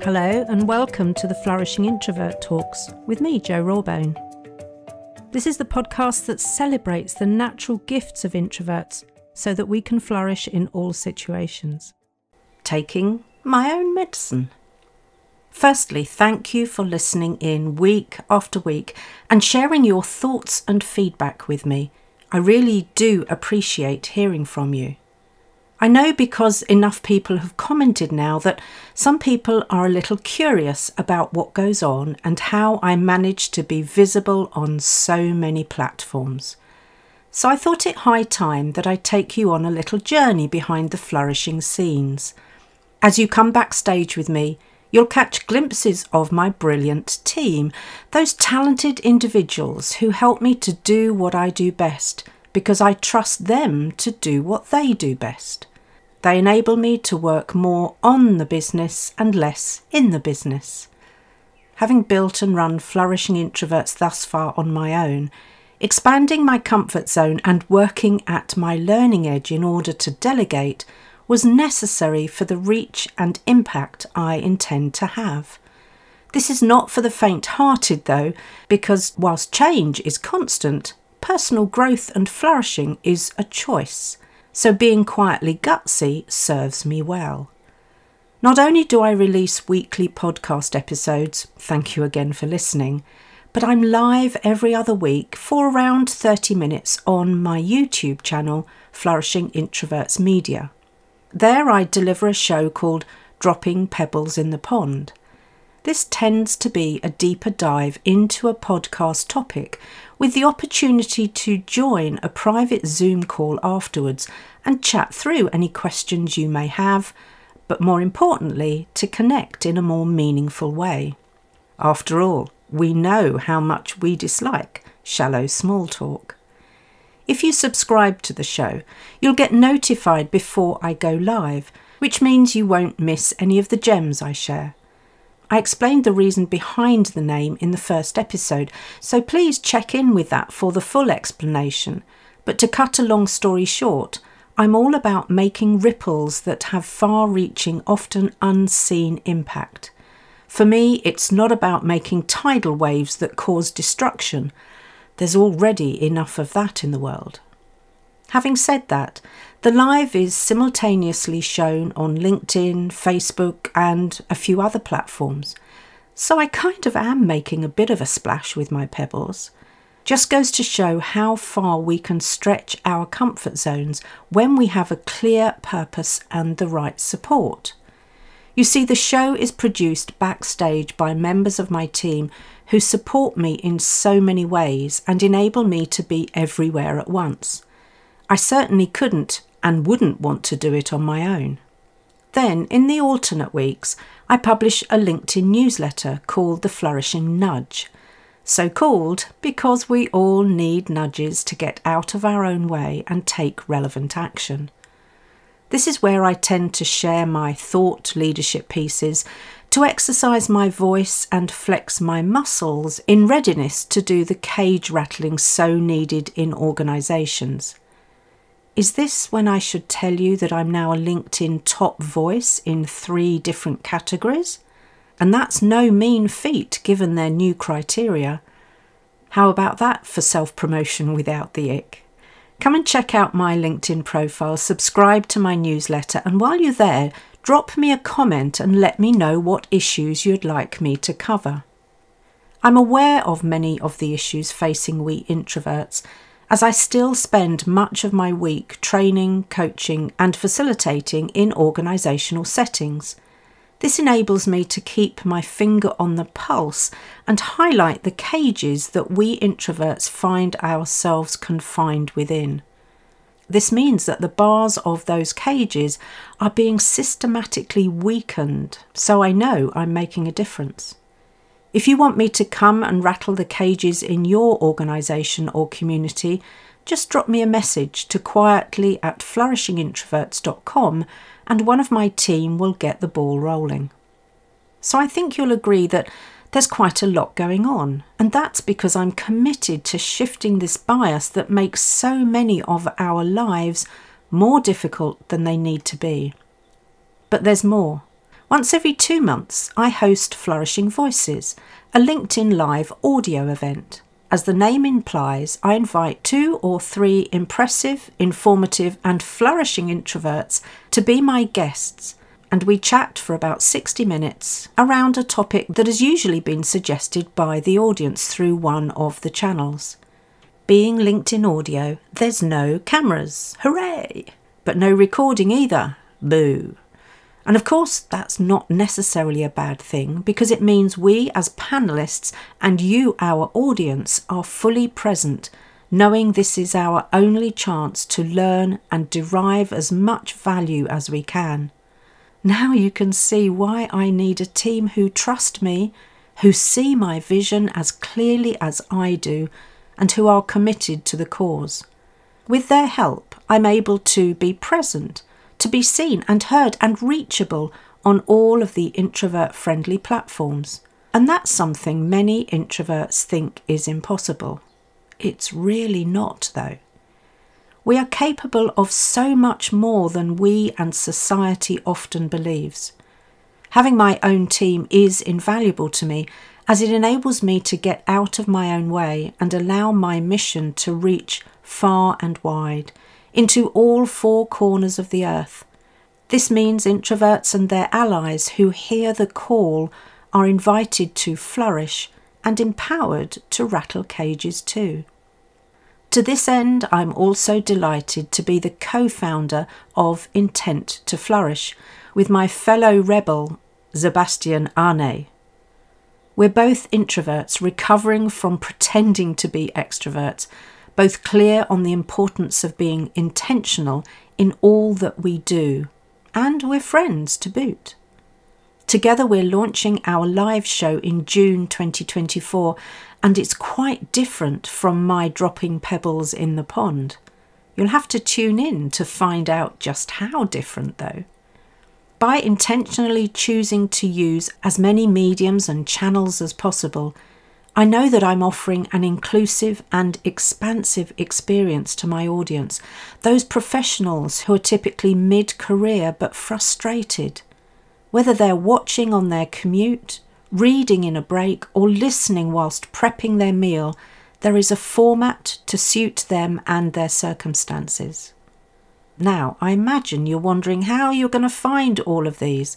Hello and welcome to the Flourishing Introvert Talks with me, Jo Rawbone. This is the podcast that celebrates the natural gifts of introverts so that we can flourish in all situations. Taking my own medicine. Firstly, thank you for listening in week after week and sharing your thoughts and feedback with me. I really do appreciate hearing from you. I know because enough people have commented now that some people are a little curious about what goes on and how I manage to be visible on so many platforms. So I thought it high time that I take you on a little journey behind the flourishing scenes. As you come backstage with me, you'll catch glimpses of my brilliant team, those talented individuals who help me to do what I do best, because I trust them to do what they do best. They enable me to work more on the business and less in the business. Having built and run Flourishing Introverts thus far on my own, expanding my comfort zone and working at my learning edge in order to delegate was necessary for the reach and impact I intend to have. This is not for the faint-hearted though, because whilst change is constant, personal growth and flourishing is a choice, so being quietly gutsy serves me well. Not only do I release weekly podcast episodes, thank you again for listening, but I'm live every other week for around 30 minutes on my YouTube channel, Flourishing Introverts Media. There I deliver a show called Dropping Pebbles in the Pond. This tends to be a deeper dive into a podcast topic with the opportunity to join a private Zoom call afterwards and chat through any questions you may have, but more importantly, to connect in a more meaningful way. After all, we know how much we dislike shallow small talk. If you subscribe to the show, you'll get notified before I go live, which means you won't miss any of the gems I share. I explained the reason behind the name in the first episode, so please check in with that for the full explanation. But to cut a long story short, I'm all about making ripples that have far-reaching, often unseen impact. For me, it's not about making tidal waves that cause destruction. There's already enough of that in the world. Having said that, the live is simultaneously shown on LinkedIn, Facebook and a few other platforms. So I kind of am making a bit of a splash with my pebbles. Just goes to show how far we can stretch our comfort zones when we have a clear purpose and the right support. You see, the show is produced backstage by members of my team who support me in so many ways and enable me to be everywhere at once. I certainly couldn't and wouldn't want to do it on my own. Then, in the alternate weeks, I publish a LinkedIn newsletter called The Flourishing Nudge. So called because we all need nudges to get out of our own way and take relevant action. This is where I tend to share my thought leadership pieces to exercise my voice and flex my muscles in readiness to do the cage rattling so needed in organisations. Is this when I should tell you that I'm now a LinkedIn top voice in 3 different categories? And that's no mean feat given their new criteria. How about that for self-promotion without the ick? Come and check out my LinkedIn profile, subscribe to my newsletter, and while you're there, drop me a comment and let me know what issues you'd like me to cover. I'm aware of many of the issues facing we introverts, as I still spend much of my week training, coaching and facilitating in organisational settings. This enables me to keep my finger on the pulse and highlight the cages that we introverts find ourselves confined within. This means that the bars of those cages are being systematically weakened, so I know I'm making a difference. If you want me to come and rattle the cages in your organisation or community, just drop me a message to quietly@flourishingintroverts.com and one of my team will get the ball rolling. So I think you'll agree that there's quite a lot going on, and that's because I'm committed to shifting this bias that makes so many of our lives more difficult than they need to be. But there's more. Once every 2 months, I host Flourishing Voices, a LinkedIn Live audio event. As the name implies, I invite 2 or 3 impressive, informative and flourishing introverts to be my guests, and we chat for about 60 minutes around a topic that has usually been suggested by the audience through one of the channels. Being LinkedIn audio, there's no cameras, hooray! But no recording either, boo! And of course, that's not necessarily a bad thing, because it means we as panellists and you, our audience, are fully present, knowing this is our only chance to learn and derive as much value as we can. Now you can see why I need a team who trust me, who see my vision as clearly as I do, and who are committed to the cause. With their help, I'm able to be present, to be seen and heard and reachable on all of the introvert-friendly platforms. And that's something many introverts think is impossible. It's really not, though. We are capable of so much more than we and society often believes. Having my own team is invaluable to me, as it enables me to get out of my own way and allow my mission to reach far and wide, into all 4 corners of the earth. This means introverts and their allies who hear the call are invited to flourish and empowered to rattle cages too. To this end, I'm also delighted to be the co-founder of Intent to Flourish with my fellow rebel, Sebastian Arne. We're both introverts recovering from pretending to be extroverts, both clear on the importance of being intentional in all that we do, and we're friends to boot. Together we're launching our live show in June 2024, and it's quite different from my dropping pebbles in the pond. You'll have to tune in to find out just how different though. By intentionally choosing to use as many mediums and channels as possible, I know that I'm offering an inclusive and expansive experience to my audience, those professionals who are typically mid-career but frustrated. Whether they're watching on their commute, reading in a break, or listening whilst prepping their meal, there is a format to suit them and their circumstances. Now, I imagine you're wondering how you're going to find all of these.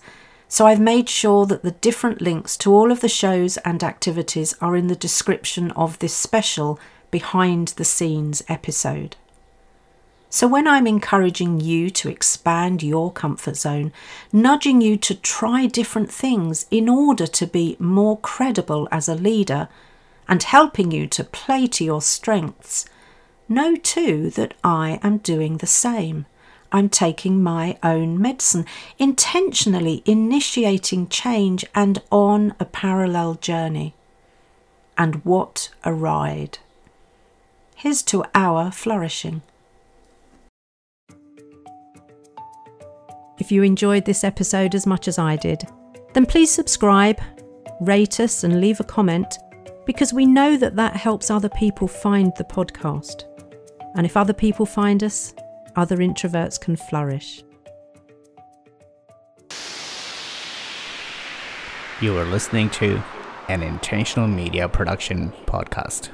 So I've made sure that the different links to all of the shows and activities are in the description of this special behind the scenes episode. So when I'm encouraging you to expand your comfort zone, nudging you to try different things in order to be more credible as a leader, and helping you to play to your strengths, know too that I am doing the same. I'm taking my own medicine, intentionally initiating change and on a parallel journey. And what a ride. Here's to our flourishing. If you enjoyed this episode as much as I did, then please subscribe, rate us and leave a comment, because we know that that helps other people find the podcast. And if other people find us, other introverts can flourish. You are listening to an Intentional Media Production podcast.